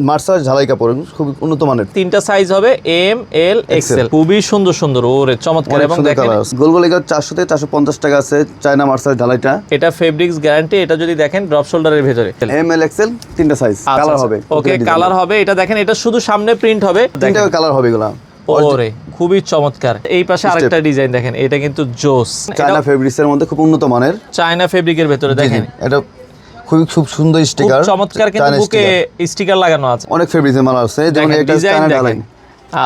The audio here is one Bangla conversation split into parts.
মার্সার ঝালাই কাপড়, খুব উন্নত মানের। তিনটা সাইজ হবে, এম, এল, এক্সেল। খুবই সুন্দর সুন্দর, ওরে চমৎকার। এবং দেখেন গোলগোল 400 থেকে 450 টাকা আছে চায়না মার্সার ঝালাইটা। এটা ফেব্রিক্স গ্যারান্টি। এটা যদি দেখেন ড্রপ শোল্ডারের ভেতরে, এম, এল, এক্সেল তিনটা সাইজ, কালার হবে। ওকে, কালার হবে। এটা দেখেন, এটা শুধু সামনে প্রিন্ট হবে, তিনটা কালার হবে এগুলা। ওরে খুবই চমৎকার। এই পাশে আরেকটা ডিজাইন দেখেন, এটা কিন্তু জোস, চায়না ফেব্রিক্সের মধ্যে খুব উন্নত মানের, চায়না ফেব্রিকের ভেতরে দেখেন। এটা খুব সুন্দর স্টিকার, চমৎকার। কিন্তু বুকে স্টিকার লাগানো আছে, অনেক ফেব্রিক্সের মাল আছে। যেমন এটা চায়না ঢালাই।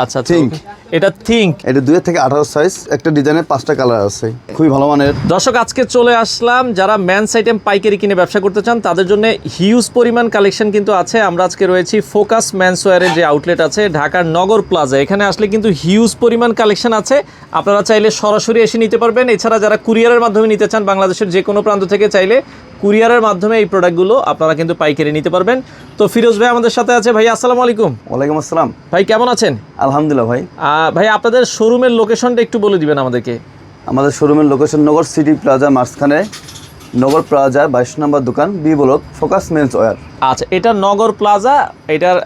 আচ্ছা, থিঙ্ক, এটা থিঙ্ক, এটা 2 থেকে 18 সাইজ, একটা ডিজাইনের 5টা কালার আছে, খুবই ভালো মানের। দর্শক, আজকে চলে আসলাম, যারা মেন্স আইটেম পাইকারি কিনে ব্যবসা করতে চান তাদের জন্য হিউজ পরিমাণ কালেকশন কিন্তু আছে। আমরা আজকে রয়েছি ফোকাস মেন্সওয়্যারের যে আউটলেট আছে ঢাকার নগর প্লাজা। এখানে আসলে কিন্তু হিউজ পরিমাণ কালেকশন আছে, আপনারা চাইলে সরাসরি এসে নিতে পারবেন। এছাড়া যারা কুরিয়ারের মাধ্যমে নিতে চান, বাংলাদেশের যে কোনো প্রান্ত থেকে চাইলে কুরিয়ারের মাধ্যমে এই প্রোডাক্টগুলো আপনারা কিন্তু পাইকারি নিতে পারবেন। তো ফিরোজ ভাই আমাদের সাথে আছে। ভাই আসসালামু আলাইকুম। ওয়ালাইকুম আসসালাম। ভাই কেমন আছেন? আলহামদুলিল্লাহ ভাই। ভাই আপনাদের শোরুমের লোকেশনটা একটু বলে দিবেন আমাদেরকে। আমাদের শোরুমের লোকেশন নগর সিটি প্লাজা মাঝখানে, নগর প্লাজা 22 নম্বর দোকান, বি ব্লক, ফোকাস মেন্সওয়্যার। আচ্ছা, এটা নগর প্লাজা, এটার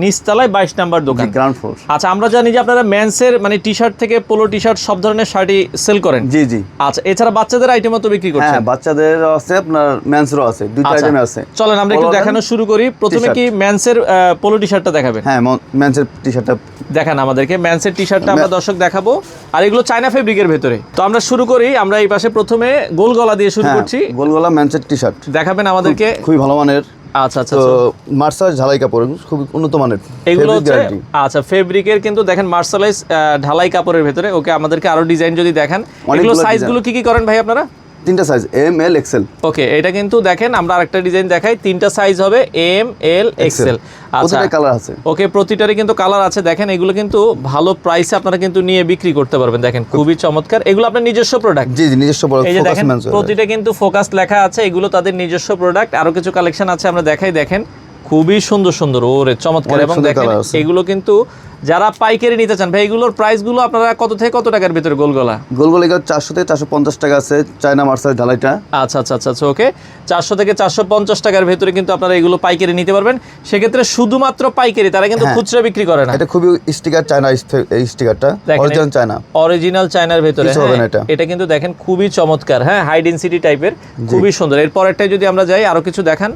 নিচতলায় 22 নম্বর দোকান, গ্রাউন্ড ফ্লোর। আচ্ছা, আমরা জানি যে আপনারা মেন্সের মানে টি শার্ট থেকে পোলো টি শার্ট সব ধরনের শার্টই সেল করেন। জি জি। আচ্ছা, এছাড়া বাচ্চাদের আইটেমও তো বিক্রি করছেন? হ্যাঁ, বাচ্চাদের আছে, আপনার মেন্সেরও আছে, দুইটা আইটেম আছে। চলেন আমরা একটু দেখানো শুরু করি। প্রথমে কি মেন্সের পোলো টি শার্টটা দেখাবেন? হ্যাঁ, মেন্সের টি শার্টটা দেখান আমাদেরকে। মেন্সের টি শার্টটা আমরা দর্শক দেখাবো, আর এগুলো চায়না ফেব্রিকের ভেতরে। তো আমরা শুরু করি, আমরা এই পাশে প্রথমে গোল গলা দিয়ে শুরু করছি। গোল গলা মেন্সের টি শার্ট দেখাবেন আমাদেরকে। খুবই ভালো মানের। আচ্ছা আচ্ছা, তো মার্সার ঝালাই কাপড়, খুব উন্নত মানের এগুলো হচ্ছে। আচ্ছা, ফেব্রিকের কিন্তু দেখেন মার্শালাইজ ঢালাই কাপড়ের ভেতরে। ওকে, আমাদেরকে আরো ডিজাইন যদি দেখান। এগুলো সাইজগুলো কি কি করেন ভাই আপনারা? তিনটা সাইজ, এম, এল, এক্সেল। ওকে, এটা কিন্তু দেখেন আমরা আরেকটা ডিজাইন দেখাই, তিনটা সাইজ হবে, এম, এল, এক্সেল। আচ্ছা, কালার আছে। ওকে, প্রতিটারই কিন্তু কালার আছে। দেখেন এগুলো কিন্তু ভালো প্রাইসে আপনারা কিন্তু নিয়ে বিক্রি করতে পারবেন। দেখেন খুবই চমৎকার। এগুলো আপনার নিজস্ব প্রোডাক্ট? জি জি, নিজস্ব প্রোডাক্ট। এই যে দেখেন প্রতিটা কিন্তু ফোকাস লেখা আছে, এগুলো তাদের নিজস্ব প্রোডাক্ট। আরো কিছু কালেকশন আছে, আমরা দেখাই। দেখেন খুবই সুন্দর সুন্দর, ওরে চমৎকার। এবং দেখেন এগুলো কিন্তু যারা পাইকারি নিতে চান ভাই, এগুলোর প্রাইসগুলো আপনারা কত থেকে কত টাকার ভিতরে? গোলগলা 400 থেকে 450 টাকা আছে চায়না মার্সার ঢালাইটা। আচ্ছা আচ্ছা আচ্ছা, ওকে, 400 থেকে 450 টাকার ভিতরে কিন্তু আপনারা এগুলো পাইকারি নিতে পারবেন। সেক্ষেত্রে শুধুমাত্র পাইকারি, তারা কিন্তু খুচরা বিক্রি করে না। এটা খুবই স্টিকার চায়না, এই স্টিকারটা অরিজিনাল চায়না, অরিজিনাল চায়নার ভিতরে। এটা কিন্তু দেখেন খুবই চমৎকার। হ্যাঁ, হাই ডেনসিটি টাইপের, খুবই সুন্দর। এরপর একটাই যদি আমরা যাই, আরো কিছু দেখান।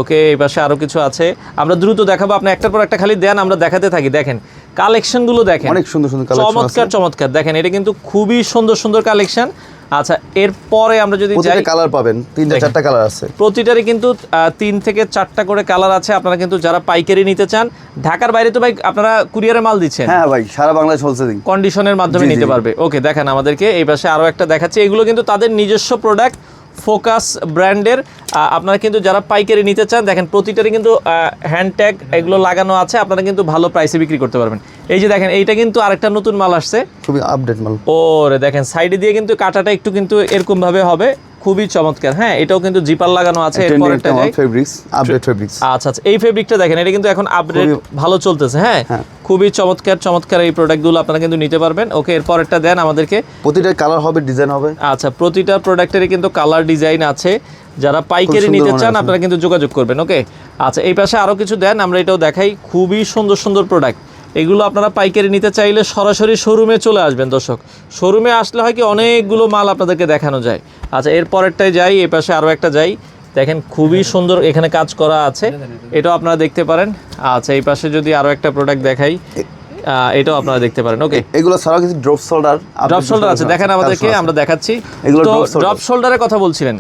ওকে, এই পাশে আরো কিছু আছে, আমরা দ্রুত দেখাবো। আপনি একটার পর একটা খালি দেন, আমরা দেখাতে থাকি। দেখেন কালেকশনগুলো দেখেন, অনেক সুন্দর সুন্দর কালেকশন, চমৎকার চমৎকার। দেখেন এটা কিন্তু খুবই সুন্দর সুন্দর কালেকশন। আচ্ছা, এরপরে আমরা যদি যাই, কালার পাবেন 3-4টা কালার আছে। প্রতিটারই কিন্তু 3 থেকে 4টা করে কালার আছে। আপনারা কিন্তু যারা পাইকারি নিতে চান, ঢাকার বাইরে তো ভাই আপনারা কুরিয়ারে মাল দিচ্ছেন? হ্যাঁ ভাই, সারা বাংলাদেশ হোলসেলিং কন্ডিশনের মাধ্যমে নিতে পারবে। ওকে, দেখেন আমাদেরকে এই পাশে আরো একটা দেখাচ্ছি। এগুলো কিন্তু তাদের নিজস্ব প্রোডাক্ট, ফোকাস ব্র্যান্ডের। আপনারা কিন্তু যারা পাইকারি নিতে চান, দেখেন প্রতিটারই কিন্তু হ্যান্ড ট্যাগ এগুলো লাগানো আছে, আপনারা কিন্তু ভালো প্রাইসে বিক্রি করতে পারবেন। এই যে দেখেন, এইটা কিন্তু আরেকটা নতুন মাল আসছে, খুবই আপডেট মাল। ওরে দেখেন সাইডে দিয়ে কিন্তু কাটাটা একটু কিন্তু এরকম ভাবে হবে, খুবই চমৎকার। হ্যাঁ, এটাও কিন্তু জিপার লাগানো আছে। এরপর একটা ফেব্রিক্স, আপডেট ফেব্রিক্স। আচ্ছা আচ্ছা, এই ফেব্রিকটা দেখেন, এটা কিন্তু এখন আপডেট ভালো চলতেছে। হ্যাঁ, খুবই চমৎকার চমৎকার এই প্রোডাক্টগুলো আপনারা কিন্তু নিতে পারবেন। ওকে, এরপর একটা দেন আমাদেরকে। প্রতিটা কালার হবে, ডিজাইন হবে। আচ্ছা, প্রতিটা প্রোডাক্টেরই কিন্তু কালার ডিজাইন আছে। যারা পাইকারি নিতে চান আপনারা কিন্তু যোগাযোগ করবেন। ওকে, আচ্ছা, এই পাশে আরো কিছু দেন, আমরা এটাও দেখাই। খুবই সুন্দর সুন্দর প্রোডাক্ট। এগুলো আপনারা পাইকারি নিতে চাইলে সরাসরি শোরুমে চলে আসবেন। দর্শক, শোরুমে আসলে হয় কি অনেকগুলো মাল আপনাদেরকে দেখানো যায়। আচ্ছা, এরপরেরটাই যাই, এই পাশে আরও একটা যাই। দেখেন খুবই সুন্দর এখানে কাজ করা আছে, এটাও আপনারা দেখতে পারেন। আচ্ছা, এই পাশে যদি আরও একটা প্রোডাক্ট দেখাই, এটাও আপনারা দেখতে পারেন। ওকে, এগুলো ছাড়াও কিছু ড্রপ শোল্ডার আছে, দেখেন আমাদেরকে, আমরা দেখাচ্ছি। তো ড্রপ শোল্ডারের কথা বলছিলেন?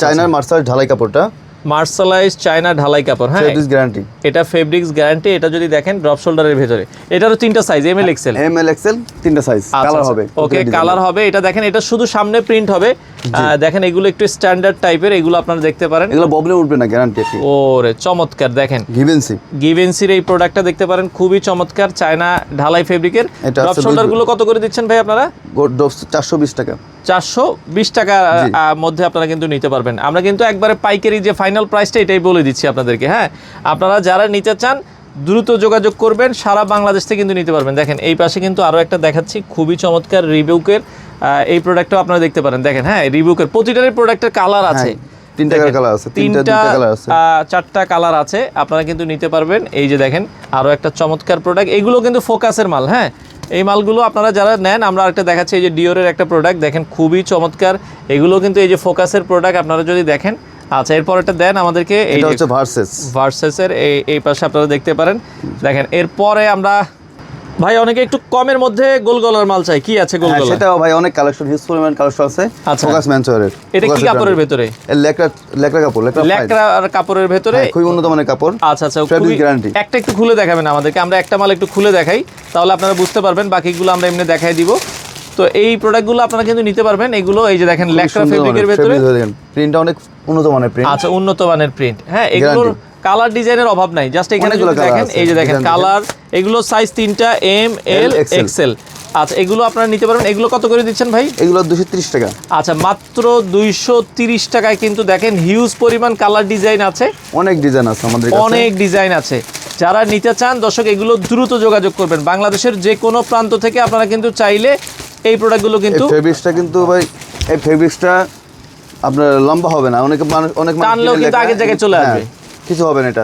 চায়নার মার্সার ঢালাই কাপড়টা, মার্শালাইজ চায়না ঢালাই কাপড়। হ্যাঁ, ফেব্রিক্স গ্যারান্টি। এটা ফেব্রিক্স গ্যারান্টি। এটা যদি দেখেন ড্রপ শোল্ডারের ভেতরে, এটারও 3টা সাইজ, এম, এল, এক্সেল। এম, এল, এক্সেল তিনটা সাইজ, কালার হবে। ওকে, কালার হবে। এটা দেখেন, এটা শুধু সামনে প্রিন্ট হবে। দেখেন এগুলো একটু স্ট্যান্ডার্ড টাইপের, এগুলো আপনারা দেখতে পারেন। এগুলো ববলে উঠবে না, গ্যারান্টি। ওরে চমৎকার। দেখেন গিভেন্সির এই প্রোডাক্টটা দেখতে পারেন, খুবই চমৎকার, চায়না ঢালাই ফেব্রিকের। ড্রপ শোল্ডার গুলো কত করে দিচ্ছেন ভাই আপনারা? 420 টাকা। 420 টাকার মধ্যে আপনারা কিন্তু নিতে পারবেন। আমরা কিন্তু একবারে পাইকারি যে ফাইনাল প্রাইসটা এটাই বলে দিচ্ছি আপনাদেরকে। হ্যাঁ, আপনারা যারা নিতে চান দ্রুত যোগাযোগ করবেন, সারা বাংলাদেশ থেকে কিন্তু নিতে পারবেন। দেখেন এই পাশে কিন্তু আরও একটা দেখাচ্ছি, খুবই চমৎকার রিবুকের এই প্রোডাক্টটাও আপনারা দেখতে পারেন। দেখেন, হ্যাঁ, রিবুকের প্রতিটারই প্রোডাক্টের কালার আছে। তিনটা কালার আছে, তিনটা কালার আছে, চারটা কালার আছে, আপনারা কিন্তু নিতে পারবেন। এই যে দেখেন আরো একটা চমৎকার প্রোডাক্ট, এগুলো কিন্তু ফোকাসের মাল। হ্যাঁ, এই মালগুলো আপনারা যারা নেন, আমরা আরেকটা দেখাচ্ছি, এই যে ডিওরের একটা প্রোডাক্ট দেখেন, খুবই চমৎকার। এগুলো কিন্তু এই যে ফোকাসের প্রোডাক্ট, আপনারা যদি দেখেন। আচ্ছা, এরপর একটা দেন আমাদেরকে, এটা হচ্ছে ভার্সেসের এই পাশে আপনারা দেখতে পারেন। দেখেন এরপরে আমরা ভাই অনেকে একটু কমের মধ্যে গোল গলার মাল চাই, কি আছে গোল গলা? সেটাও ভাই অনেক কালেকশন, হিউজ পরিমাণ কালেকশন আছে। ফোকাস মেন্সওয়্যারের। এটা কি কাপড়ের ভিতরে? লেকড়া কাপড়, লেকড়া আর কাপড়ের ভিতরে, খুবই উন্নত মানের কাপড়। আচ্ছা আচ্ছা, খুবই গ্যারান্টি। একটা একটু খুলে দেখাবেন আমাদেরকে, আমরা একটা মাল একটু খুলে দেখাই, তাহলে আপনারা বুঝতে পারবেন। বাকিগুলো আমরা এমনি দেখাই দিব। তো এই প্রোডাক্টগুলো আপনারা কিন্তু নিতে পারবেন। এগুলো এই যে দেখেন লেকড়া ফেব্রিকের ভিতরে, প্রিন্টটা অনেক উন্নত মানের প্রিন্ট। আচ্ছা, উন্নত মানের প্রিন্ট। হ্যাঁ, এগুলোর কালার ডিজাইনের অভাব নাই, জাস্ট এখানে যদি দেখেন, এই যে দেখেন কালার, এগুলো সাইজ 3টা, এম, এল, এক্সেল। আচ্ছা, এগুলো আপনারা নিতে পারবেন। এগুলো কত করে দিচ্ছেন ভাই? এগুলো 230 টাকা। আচ্ছা, মাত্র 230 টাকায় কিন্তু দেখেন হিউজ পরিমাণ কালার ডিজাইন আছে, অনেক ডিজাইন আছে আমাদের কাছে, অনেক ডিজাইন আছে। যারা নিতে চান দর্শক, এগুলো দ্রুত যোগাযোগ করবেন। বাংলাদেশের যে কোনো প্রান্ত থেকে আপনারা কিন্তু চাইলে এই প্রোডাক্টগুলো কিন্তু, ফেব্রিক্সটা কিন্তু ভাই, এই ফেব্রিক্সটা আপনার লম্বা হবে না, অনেক মানুষ টানলেও কিন্তু আগের জায়গায় চলে আসবে, কিছু হবে না। এটা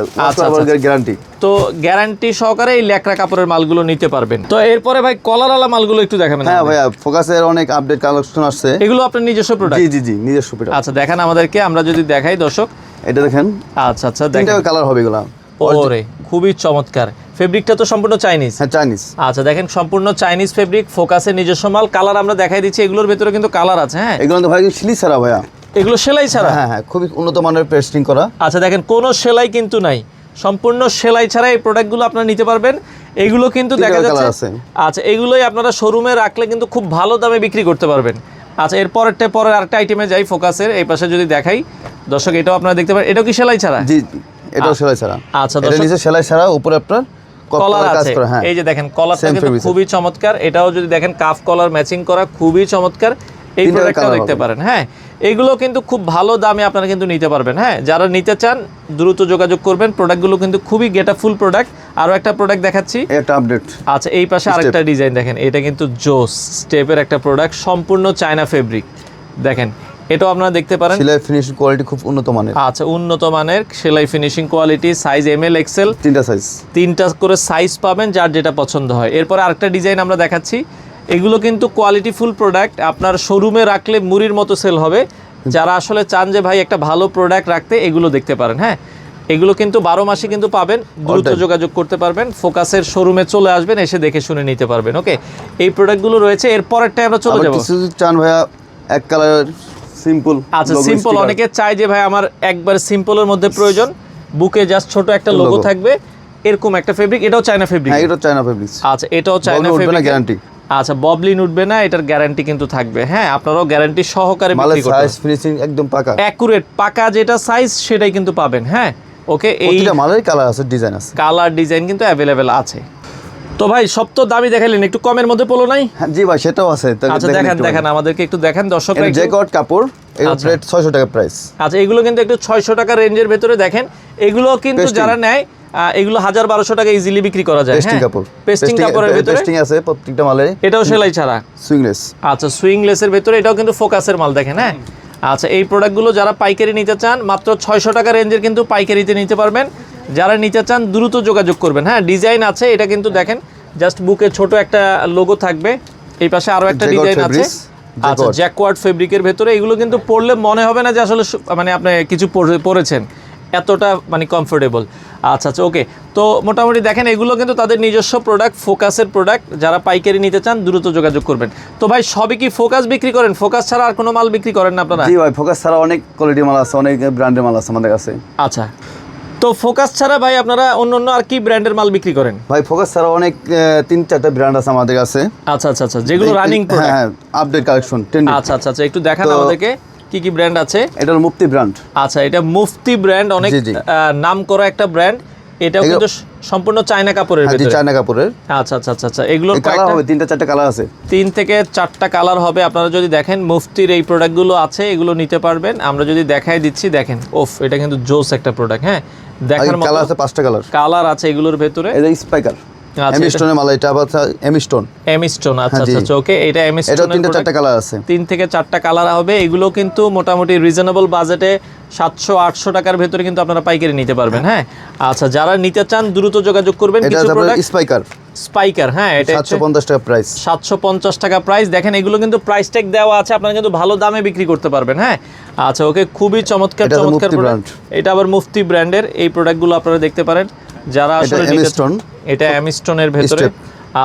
গ্যারান্টি। তো গ্যারান্টি সহকারে এই লেকড়া কাপড়ের মালগুলো নিতে পারবেন। তো এরপরে ভাই কলারওয়ালা মালগুলো একটু দেখাবেন। হ্যাঁ ভাইয়া, ফোকাসের অনেক আপডেট কালেকশন আসছে। এগুলো আপনার নিজস্ব প্রোডাক্ট? জি জি জি, নিজস্ব প্রোডাক্ট। আচ্ছা, দেখেন আমাদেরকে, আমরা যদি দেখাই দর্শক, এটা দেখেন। আচ্ছা আচ্ছা, দেখেন তিনটা কালার হবে এগুলো। ওরে খুবই চমৎকার। ফেব্রিকটা তো সম্পূর্ণ চাইনিজ? হ্যাঁ, চাইনিজ। আচ্ছা, দেখেন সম্পূর্ণ চাইনিজ ফেব্রিক, ফোকাসের নিজস্ব মাল। কালার আমরা দেখাই দিচ্ছি, এগুলোর ভিতরে কিন্তু কালার আছে। হ্যাঁ, এগুলো তো ভাই সিলি ছাড়া ভাইয়া, এগুলো সেলাই ছাড়া? হ্যাঁ হ্যাঁ, খুবই উন্নত মানের পেস্টিং করা। আচ্ছা, দেখেন কোনো সেলাই কিন্তু নাই, সম্পূর্ণ সেলাই ছাড়া এই প্রোডাক্টগুলো আপনারা নিতে পারবেন। এগুলো কিন্তু দেখা যাচ্ছে, আচ্ছা, এগুলোই আপনারা শোরুমে রাখলে কিন্তু খুব ভালো দামে বিক্রি করতে পারবেন। আচ্ছা, পরের আরেকটা আইটেমে যাই, ফোকাসের এই পাশে যদি দেখাই দর্শক, এটাও আপনারা দেখতে পারেন। এটাও কি সেলাই ছাড়া? জি, এটাও সেলাই ছাড়া। আচ্ছা, এটা নিচে সেলাই ছাড়া, উপরে আপনার কলার আছে। এই যে দেখেন কলারটা কিন্তু খুবই চমৎকার। এটাও যদি দেখেন কাফ কলার ম্যাচিং করা, খুবই চমৎকার। এই প্রোডাক্টটাও দেখতে পারেন। হ্যাঁ, এগুলো কিন্তু খুব ভালো দামে আপনারা কিন্তু নিতে পারবেন। হ্যাঁ, যারা নিতে চান দ্রুত যোগাযোগ করবেন। প্রোডাক্টগুলো কিন্তু খুবই গেটআপফুল প্রোডাক্ট। আরও একটা প্রোডাক্ট দেখাচ্ছি, একটা আপডেট। আচ্ছা, এই পাশে আরেকটা ডিজাইন দেখেন, এটা কিন্তু জোস স্টেপের একটা প্রোডাক্ট, সম্পূর্ণ চায়না ফেব্রিক। দেখেন এটাও আপনারা দেখতে পারেন, সেলাই ফিনিশিং কোয়ালিটি খুব উন্নত মানের। আচ্ছা, উন্নত মানের সেলাই ফিনিশিং কোয়ালিটি, সাইজ এম, এল, এক্সেল, তিনটা করে সাইজ পাবেন, যার যেটা পছন্দ হয়। এরপরে আরেকটা ডিজাইন আমরা দেখাচ্ছি। এগুলো কিন্তু কোয়ালিটি ফুল প্রোডাক্ট, আপনার শোরুমে রাখলে মুড়ির মতো সেল হবে। যারা আসলে চান যে ভাই একটা ভালো প্রোডাক্ট রাখতে, এগুলো দেখতে পারেন। হ্যাঁ, এগুলো কিন্তু 12 মাসে কিন্তু পাবেন, দ্রুত যোগাযোগ করতে পারবেন। ফোকাসের শোরুমে চলে আসবেন, এসে দেখে শুনে নিতে পারবেন। ওকে, এই প্রোডাক্টগুলো রয়েছে। এরপরেরটা আমরা চলে যাব। চান ভাইয়া এক কালার সিম্পল? আচ্ছা, সিম্পল অনেকে চায় যে ভাই আমার একবার সিম্পলের মধ্যে প্রয়োজন, বুকে জাস্ট ছোট একটা লোগো থাকবে, এরকম একটা ফেব্রিক। এটাও চায়না ফেব্রিক? হ্যাঁ, এটাও চায়না ফেব্রিক। আচ্ছা, এটাও চায়না ফেব্রিক, গ্যারান্টি। আচ্ছা, ববলিন উঠবে না, এটার গ্যারান্টি কিন্তু থাকবে। হ্যাঁ, আপনারাও গ্যারান্টি সহকারে বিক্রি করতে পারবেন। সাইজ ফিনিশিং একদম পাকা, অ্যাকুরেট, পাকা যেটা সাইজ সেটাই কিন্তু পাবেন। হ্যাঁ, ওকে, এইটা মালের কালার আছে, ডিজাইন আছে, কালার ডিজাইন কিন্তু অ্যাভেলেবেল আছে। তো ভাই সব তো দামি দেখাইলেন, একটু কমের মধ্যে পলো নাই? হ্যাঁ জি ভাই, সেটাও আছে। আচ্ছা, দেখেন আমাদেরকে একটু দেখেন দর্শকরা। জ্যাকেট কাপড়, এগুলো রেট 600 টাকা প্রাইস। আচ্ছা, এগুলো কিন্তু একটু 600 টাকা রেঞ্জের ভেতরে দেখেন। এগুলো কিন্তু যারা নেয়, এগুলো 1000-1200 টাকা ইজিলি বিক্রি করা যায়। পেস্টিং কাপড়, পেস্টিং কাপড়ের ভিতরে পেস্টিং আছে প্রত্যেকটা মালে। এটাও সেলাই ছাড়া, সুইংলেস। আচ্ছা, সুইংলেসের ভিতরে, এটাও কিন্তু ফোকাসের মাল দেখেন। হ্যাঁ, আচ্ছা, এই প্রোডাক্টগুলো যারা পাইকারি নিতে চান, মাত্র 600 টাকা রেঞ্জের কিন্তু পাইকারিতে নিতে পারবেন। যারা নিতে চান দ্রুত যোগাযোগ করবেন। হ্যাঁ, ডিজাইন আছে, এটা কিন্তু দেখেন জাস্ট বুকে ছোট একটা লোগো থাকবে। এই পাশে আরো একটা ডিজাইন আছে, আচ্ছা, জ্যাকওয়ার্ড ফেব্রিকের ভেতরে। এগুলো কিন্তু পরলে মনে হবে না যে আসলে মানে আপনি কিছু পরেছেন, এতটা মানে কমফোর্টেবল। আচ্ছা আচ্ছা, ওকে। তো মোটামুটি দেখেন এগুলো কিন্তু তাদের নিজস্ব প্রোডাক্ট, ফোকাসের প্রোডাক্ট। যারা পাইকারি নিতে চান দ্রুত যোগাযোগ করবেন। তো ভাই সবই কি ফোকাস বিক্রি করেন? ফোকাস ছাড়া আর কোনো মাল বিক্রি করেন না আপনারা? জি ভাই, ফোকাস ছাড়া অনেক কোয়ালিটি মাল আছে, অনেক ব্র্যান্ডের মাল আছে আমাদের কাছে। আচ্ছা, তো ফোকাস ছাড়া ভাই আপনারা অন্য আর কি ব্র্যান্ডের মাল বিক্রি করেন? ভাই ফোকাস ছাড়া অনেক 3-4টা ব্র্যান্ড আছে আমাদের কাছে। আচ্ছা আচ্ছা আচ্ছা, যেগুলো রানিং প্রোডাক্ট। হ্যাঁ, আপডেট কালেকশন। আচ্ছা আচ্ছা আচ্ছা, একটু দেখান আমাদেরকে কি কি ব্র্যান্ড আছে। এটা মুফতি ব্র্যান্ড। আচ্ছা, এটা মুফতি ব্র্যান্ড, অনেক নাম করা একটা ব্র্যান্ড। এটাও কিন্তু সম্পূর্ণ চায়না কাপড়ের ভিতরে। চায়না কাপড়ের। আচ্ছা আচ্ছা আচ্ছা আচ্ছা, এগুলোর কালার হবে 3-4টা কালার আছে। 3 থেকে 4টা কালার হবে। আপনারা যদি দেখেন মুফতির এই প্রোডাক্টগুলো আছে, এগুলো নিতে পারবেন। আমরা যদি দেখাই দিচ্ছি, দেখেন ওফ, এটা কিন্তু জোস একটা প্রোডাক্ট। হ্যাঁ, দেখার মতো। কালার আছে 5টা কালার আছে এগুলোর ভেতরে। এটা স্পাইকার, এমি স্টোনের মাল। এটা আবার এমি স্টোন। আচ্ছা আচ্ছা, ওকে। এটা এমি স্টোনের, এটা 3-4টা কালার আছে। 3 থেকে 4টা কালার হবে। এগুলো কিন্তু মোটামুটি রিজনেবল বাজেটে 700-800 টাকার ভেতরে কিন্তু আপনারা পাইকারি নিতে পারবেন। হ্যাঁ, আচ্ছা, যারা নিতে চান দ্রুত যোগাযোগ করবেন। এটা কিছু আপনার প্রোডাক্ট স্পাইকার, হ্যাঁ, এটা 750 টাকা প্রাইস, 750 টাকা প্রাইস। দেখেন এগুলো কিন্তু প্রাইস ট্যাগ দেওয়া আছে, আপনারা কিন্তু ভালো দামে বিক্রি করতে পারবেন। হ্যাঁ, আচ্ছা, ওকে, খুবই চমৎকার চমৎকার প্রোডাক্ট। এটা আবার মুফতি ব্র্যান্ডের এই প্রোডাক্টগুলো আপনারা দেখতে পারেন যারা আসলে এটা অ্যামিস্টনের ভেতরে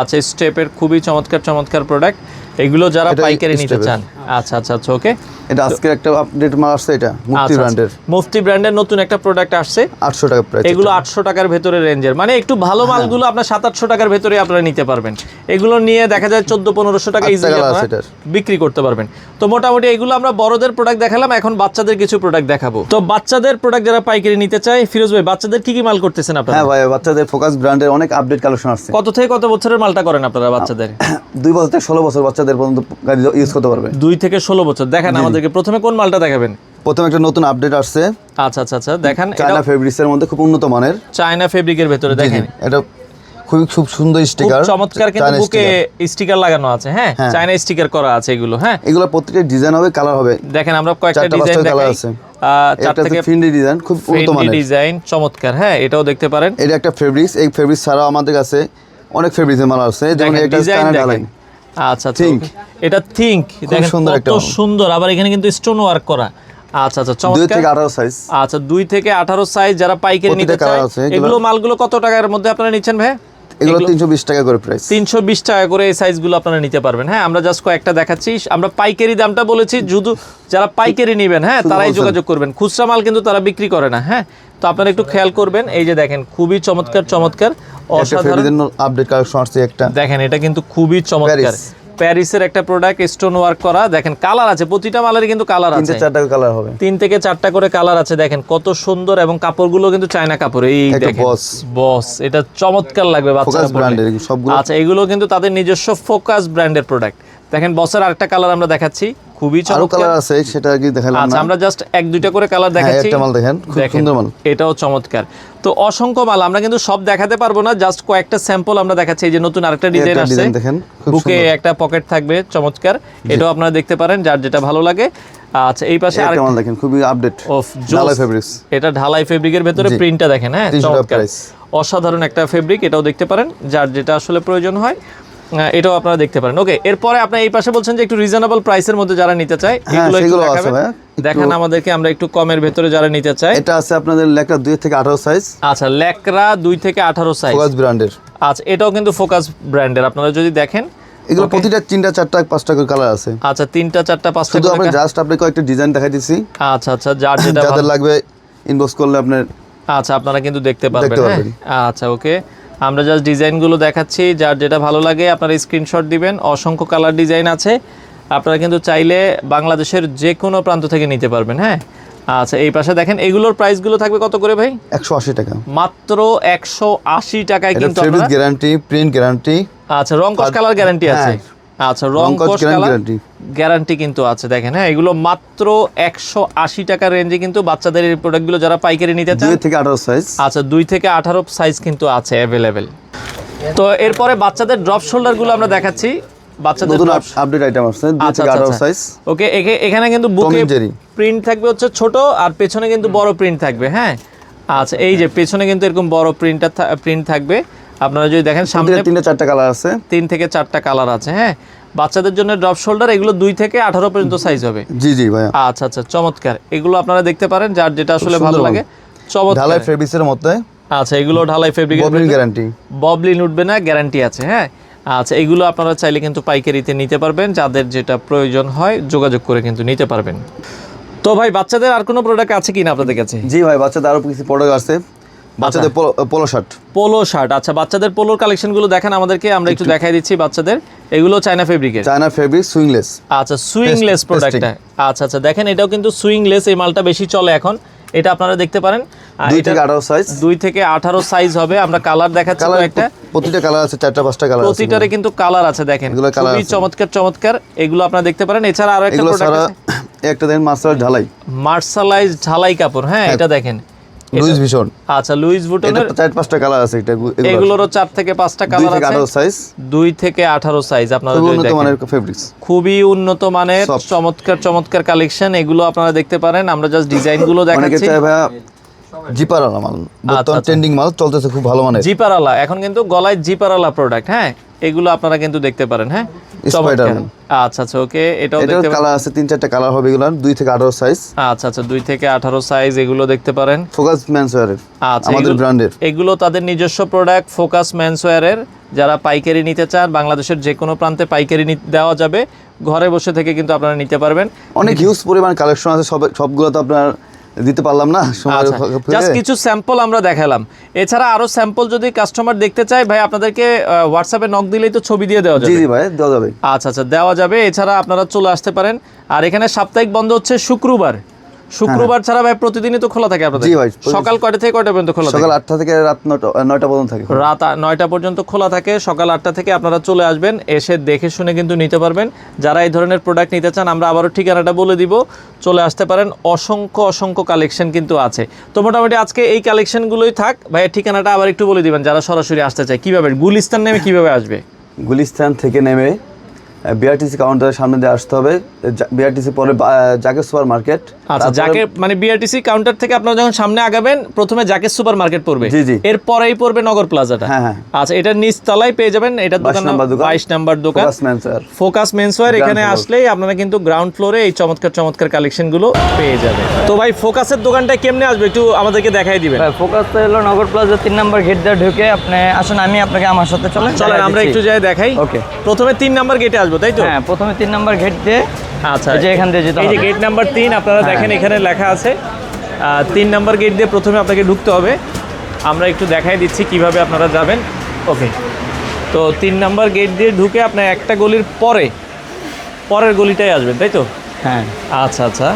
আচ্ছা, স্টেপের খুবই চমৎকার চমৎকার প্রোডাক্ট, এগুলো যারা পাইকারি নিতে চান। আচ্ছা আচ্ছা আচ্ছা, ওকে, এটা আজকে একটা আপডেট মাল আসছে, এটা মুফতি ব্র্যান্ডের, মুফতি ব্র্যান্ডের নতুন একটা প্রোডাক্ট আসছে, 800 টাকা প্রাইস। এগুলো 800 টাকার ভেতরে রেঞ্জের, মানে একটু ভালো মালগুলো আপনার 700-800 টাকার ভেতরে আপনারা নিতে পারবেন। এগুলো নিয়ে দেখা যায় 1400-1500 টাকা ইজিলি আপনারা বিক্রি করতে পারবেন। তো মোটামুটি এগুলো আমরা বড়দের প্রোডাক্ট দেখালাম, এখন বাচ্চাদের কিছু প্রোডাক্ট দেখাবো। তো বাচ্চাদের প্রোডাক্ট যারা পাইকারি নিতে চায়, ফিরোজ ভাই বাচ্চাদের কি কি মাল করতেছেন আপনারা? হ্যাঁ ভাই, বাচ্চাদের ফোকাস ব্র্যান্ডের অনেক আপডেট কালেকশন আসছে। কত থেকে কত বছরের মালটা করেন আপনারা বাচ্চাদের? 2 বছর থেকে 16 বছর বাচ্চাদের পর্যন্ত গাড়ি ইউজ করতে পারবে। 2 থেকে 16 বছর। দেখেন আমাদেরকে প্রথমে কোন মালটা দেখাবেন? প্রথমে একটা নতুন আপডেট আসছে। আচ্ছা আচ্ছা আচ্ছা, দেখেন চায়না ফেব্রিক্সের মধ্যে খুব উন্নত মানের, চায়না ফেব্রিকের ভেতরে দেখেন এটা খুব সুন্দর স্টিকার, চমৎকার, কিন্তু বুকে স্টিকার লাগানো আছে। হ্যাঁ, চায়না স্টিকার করা আছে এগুলো। হ্যাঁ, এগুলো প্রত্যেকটা ডিজাইন হবে, কালার হবে। দেখেন আমরা কয়েকটা ডিজাইন দেখাই, আছে। 4 থেকে ফিন্ডি ডিজাইন, খুব উন্নত মানের ডিজাইন, চমৎকার। হ্যাঁ, এটাও দেখতে পারেন। এটা একটা ফেব্রিক্স, এই ফেব্রিক্স ছাড়াও আমাদের কাছে অনেক ফেব্রিক্সের মাল আছে, যেমন এটা চায়না ঢালাই। আচ্ছা আচ্ছা, এটা থিঙ্ক, দেখেন কত সুন্দর, আবার এখানে কিন্তু স্টোন ওয়ার্ক করা। আচ্ছা আচ্ছা, চমৎকার। 2 থেকে 18 সাইজ। আচ্ছা, 2 থেকে 18 সাইজ যারা পাইকারি নিতে চায়, এগুলো মালগুলো কত টাকার মধ্যে আপনারা নিচ্ছেন ভাই? এগুলো 320 টাকা করে প্রাইস, 320 টাকা করে এই সাইজগুলো আপনারা নিতে পারবেন। হ্যাঁ, আমরা জাস্ট কয়েকটা দেখাচ্ছি, আমরা পাইকারি দামটা বলেছি, শুধু যারা পাইকারি নেবেন হ্যাঁ তারাই যোগাযোগ করবেন, খুচরা মাল কিন্তু তারা বিক্রি করে না। হ্যাঁ, তো আপনারা একটু খেয়াল করবেন। এই যে দেখেন খুবই চমৎকার চমৎকার অসাধারণ আপডেট কালেকশন আসছে একটা, দেখেন এটা কিন্তু খুবই চমৎকার, প্যারিসের একটা প্রোডাক্ট, স্টোন ওয়ার্ক করা। দেখেন কালার আছে, প্রতিটা মালের কিন্তু কালার আছে, 3-4টা কালার হবে, 3 থেকে 4টা করে কালার আছে। দেখেন কত সুন্দর, এবং কাপড়গুলো কিন্তু চায়না কাপড়। এই দেখেন বস, এটা চমৎকার লাগবে বাচ্চারা ব্র্যান্ডের সবগুলো। আচ্ছা, এগুলো কিন্তু তাদের নিজস্ব ফোকাস ব্র্যান্ডের প্রোডাক্ট। দেখেন বসের আরেকটা কালার আমরা দেখাচ্ছি, খুবই চমৎকার কালার আছে, সেটা কি দেখালাম না। আচ্ছা, আমরা জাস্ট 1-2টা করে কালার দেখাচ্ছি। একটা মাল দেখেন, খুব সুন্দর মাল, এটাও চমৎকার। তো অসংখ্য মাল, আমরা কিন্তু সব দেখাতে পারবো না, জাস্ট কয়েকটা স্যাম্পল আমরা দেখাচ্ছি। এই যে নতুন আরেকটা ডিজাইন আসছে, দেখেন বুকে একটা পকেট থাকবে, চমৎকার, এটাও আপনারা দেখতে পারেন যার যেটা ভালো লাগে। আচ্ছা, এই পাশে আরেকটা মাল দেখেন, খুবই আপডেট, ঢালাই ফেব্রিক্স, এটা ঢালাই ফেব্রিকের ভেতরে প্রিন্টটা দেখেন। হ্যাঁ, চমৎকার, অসাধারণ একটা ফেব্রিক, এটাও দেখতে পারেন যার যেটা আসলে প্রয়োজন হয়, এটাও আপনারা দেখতে পারেন। ওকে, এরপরে আপনারা এই পাশে বলছেন যে একটু রিজনেবল প্রাইসের মধ্যে যারা নিতে চায়, এগুলো দেখেন আমাদেরকে, আমরা একটু কমের ভেতরে যারা নিতে চায়। এটা আছে আপনাদের লেকরা 2 থেকে 18 সাইজ। আচ্ছা, লেকরা 2 থেকে 18 সাইজ, ফোকাস ব্র্যান্ডের। আচ্ছা, এটাও কিন্তু ফোকাস ব্র্যান্ডের। আপনারা যদি দেখেন এগুলো প্রতিটা 3টা 4টা 5টা করে কালার আছে। আচ্ছা, 3টা 4টা 5টা শুধু আমরা জাস্ট আপনাকে কয়েকটা ডিজাইন দেখাই দিছি। আচ্ছা আচ্ছা, যার যেটা যাদের লাগবে ইনবক্স করলে আপনার, আচ্ছা, আপনারা কিন্তু দেখতে পারবেন। আচ্ছা, ওকে, আমরা জাস্ট ডিজাইনগুলো দেখাচ্ছি, যার যেটা ভালো লাগে আপনারা স্ক্রিনশট দিবেন। অসংখ্য কালার ডিজাইন আছে, আপনারা কিন্তু চাইলে বাংলাদেশের যে কোনো প্রান্ত থেকে নিতে পারবেন। হ্যাঁ, আচ্ছা, এই পাশে দেখেন এগুলোর প্রাইসগুলো থাকবে কত করে ভাই? 180 টাকা, মাত্র 180 টাকায় কিন্তু আপনারা গ্যারান্টি, প্রিন্ট গ্যারান্টি, আচ্ছা, রং কস কালার গ্যারান্টি আছে। আচ্ছা, রং কস কালার গ্যারান্টি কিন্তু আছে। দেখেন, হ্যাঁ, এগুলো মাত্র 180 টাকার রেঞ্জে কিন্তু বাচ্চাদের এই প্রোডাক্টগুলো যারা পাইকারি নিতে চান, 2 থেকে 18 সাইজ। আচ্ছা, 2 থেকে 18 সাইজ কিন্তু আছে অ্যাভেলেবেল। তো এরপরে বাচ্চাদের ড্রপ শোল্ডারগুলো আমরা দেখাচ্ছি, বাচ্চাদের নতুন আপডেট আইটেম আছে 2 থেকে 18 সাইজ। ওকে, এখানে কিন্তু বুকে প্রিন্ট থাকবে হচ্ছে ছোট, আর পেছনে কিন্তু বড় প্রিন্ট থাকবে। হ্যাঁ, আচ্ছা, এই যে পেছনে কিন্তু এরকম বড় প্রিন্ট থাকবে। আপনারা যদি দেখেন সামনে 3টা 4টা কালার আছে, 3 থেকে 4টা কালার আছে। হ্যাঁ, বাচ্চাদের জন্য ড্রপ শোল্ডার, এগুলো 2 থেকে 18 পর্যন্ত সাইজ হবে। জি জি ভাই। আচ্ছা আচ্ছা, চমৎকার, এগুলো আপনারা দেখতে পারেন যার যেটা আসলে ভালো লাগে। চমৎকার, ঢালাই ফেব্রিক্সের মধ্যে। আচ্ছা, এগুলো ঢালাই ফেব্রিকের ববলিন গ্যারান্টি, ববলিন উঠবে না, গ্যারান্টি আছে। হ্যাঁ, আচ্ছা, এগুলো আপনারা চাইলে কিন্তু পাইকারিতে নিতে পারবেন, যাদের যেটা প্রয়োজন হয় যোগাযোগ করে কিন্তু নিতে পারবেন। তো ভাই, বাচ্চাদের আর কোনো প্রোডাক্ট আছে কিনা আপনাদের কাছে? জি ভাই, বাচ্চাদের আরো কিছু প্রোডাক্ট আছে। বাচ্চাদের পোলো শার্ট, আচ্ছা, বাচ্চাদের পোলোর কালেকশনগুলো দেখেন আমাদেরকে, আমরা একটু দেখাই দিচ্ছি বাচ্চাদের। এগুলো চায়না ফেব্রিকের, চায়না ফেব্রিক, সুইংলেস। আচ্ছা, সুইংলেস প্রোডাক্টটা। আচ্ছা আচ্ছা, দেখেন এটাও কিন্তু সুইংলেস, এই মালটা বেশি চলে এখন, এটা আপনারা দেখতে পারেন। 2 থেকে 18 সাইজ, 2 থেকে 18 সাইজ হবে। আমরা কালার দেখাচ্ছি, একটা প্রতিটা কালার আছে, 4টা 5টা কালার আছে, প্রতিটারে কিন্তু কালার আছে। দেখেন খুবই চমৎকার চমৎকার, এগুলো আপনারা দেখতে পারেন। এছাড়া আরো একটা প্রোডাক্ট আছে, একটা দেখেন মার্শালাইজ ঢালাই কাপড়। হ্যাঁ, এটা দেখেন লুইস ভিশন। আচ্ছা, লুইস ভিশনের 4-5টা কালার আছে, এগুলোরও 4 থেকে 5টা কালার আছে, 2 থেকে 18 সাইজ, 2 থেকে 18 সাইজ। আপনারা যদি উন্নত মানের দেখেন ফেব্রিক্স, খুবই উন্নত মানের চমৎকার কালেকশন, এগুলো আপনারা দেখতে পারেন। আমরা জাস্ট ডিজাইন গুলো অনেকে দেখাচ্ছি। চায় ভাইয়া জিপারালা মাল, বর্তমান ট্রেন্ডিং মাল চলতেছে, খুব ভালো মানের জিপারালা, এখন কিন্তু গলায় জিপারালা প্রোডাক্ট। হ্যাঁ, এগুলো আপনারা কিন্তু দেখতে পারেন। হ্যাঁ, স্পাইডারম্যান। আচ্ছা ওকে, এটাও দেখতে পারেন। কালার আছে 3-4টা কালার হবে, এগুলো 2 থেকে 18 সাইজ। আচ্ছা 2 থেকে 18 সাইজ, এগুলো দেখতে পারেন। ফোকাস মেন্সওয়্যারের, আমাদের ব্র্যান্ডের এগুলো তাদের নিজস্ব প্রোডাক্ট, ফোকাস মেন্সওয়্যারের। যারা পাইকারি নিতে চান, বাংলাদেশের যে কোনো প্রান্তে পাইকারি দেওয়া যাবে, ঘরে বসে থেকে কিন্তু আপনারা নিতে পারবেন। অনেক হিউজ পরিমাণ কালেকশন আছে, সবগুলো তো আপনার দিতে পারলাম না সময়। জাস্ট কিছু স্যাম্পল আমরা দেখালাম। এছাড়া আরো স্যাম্পল যদি কাস্টমার দেখতে চায়, ভাই আপনাদেরকে হোয়াটসঅ্যাপে নক দিলেই তো ছবি দিয়ে দেওয়া যাবে। জি ভাই, দেওয়া যাবে। আচ্ছা দেওয়া যাবে। এছাড়া আপনারা চলে আসতে পারেন। আর এখানে সাপ্তাহিক বন্ধ হচ্ছে শুক্রবার ছাড়া ভাই প্রতিদিনই তো খোলা থাকে আপনাদের? জি ভাই, সকাল কয়টা থেকে কয়টা পর্যন্ত খোলা থাকে? সকাল 8টা থেকে রাত 9টা পর্যন্ত থাকে। রাত 9টা পর্যন্ত খোলা থাকে। সকাল 8টা থেকে আপনারা চলে আসবেন, এসে দেখে শুনে কিন্তু নিতে পারবেন। যারা এই ধরনের প্রোডাক্ট নিতে চান, আমরা আবারও ঠিকানাটা বলে দিব, চলে আসতে পারেন। অসংখ্য কালেকশন কিন্তু আছে। তো মোটামুটি আজকে এই কালেকশনগুলোই থাক। ভাইয়ের ঠিকানাটা আবার একটু বলে দিবেন, যারা সরাসরি আসতে চায় কিভাবে, গুলিস্তান নেমে কিভাবে আসবে? গুলিস্তান থেকে নেমে বিআরটিসি কাউন্টারের সামনে দিয়ে আসতে হবে। বিআরটিসি পরে জাকের সুপার মার্কেট। আচ্ছা, জাকের মানে বিআরটিসি কাউন্টার থেকে আপনারা যখন সামনে আগাবেন, প্রথমে জাকের সুপার মার্কেট পড়বে। জি। এরপরেই পড়বে নগর প্লাজাটা। হ্যাঁ। আচ্ছা, এটার নিচ তলায় পেয়ে যাবেন, এটার দোকান 22 নাম্বার দোকান, ফোকাস মেন্সওয়্যার। এখানে আসলেই আপনারা কিন্তু গ্রাউন্ড ফ্লোরে এই চমৎকার কালেকশনগুলো পেয়ে যাবেন। তো ভাই, ফোকাসের দোকানটা কেমনে আসবে একটু আমাদেরকে দেখাই দিবেন। ভাই, ফোকাস হলো নগর প্লাজা 3 নাম্বার গেট দিয়ে ঢুকে আপনি আসুন, আমি আপনাকে আমার সাথে চলেন আমরা একটু যাই দেখাই। ওকে, প্রথমে 3 নাম্বার গেটে আসবো, তাই তো? হ্যাঁ, প্রথমে 3 নাম্বার গেট দিয়ে। আচ্ছা, এই যে এখান দিয়ে যেতে হবে। এই যে গেট নাম্বার 3 আপনারা দেখেন, এখানে লেখা আছে 3 নাম্বার গেট দিয়ে প্রথমে আপনাকে ঢুকতে হবে। আমরা একটু দেখাই দিচ্ছি কিভাবে আপনারা যাবেন। ওকে, তো 3 নাম্বার গেট দিয়ে ঢুকে আপনার একটা গলির পরের গলিটাই আসবেন, তাই তো? হ্যাঁ। আচ্ছা,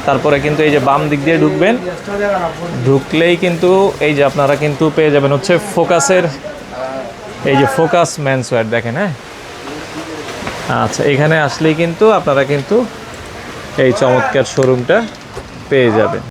তারপরে কিন্তু এই যে বাম দিক দিয়ে ঢুকবেন, ঢুকলেই কিন্তু এই যে আপনারা কিন্তু পেয়ে যাবেন হচ্ছে ফোকাসের, এই যে ফোকাস মেন্সওয়্যার দেখেন। হ্যাঁ, আচ্ছা, এখানে আসলেই কিন্তু আপনারা কিন্তু এই চমৎকার শোরুমটা পেয়ে যাবেন।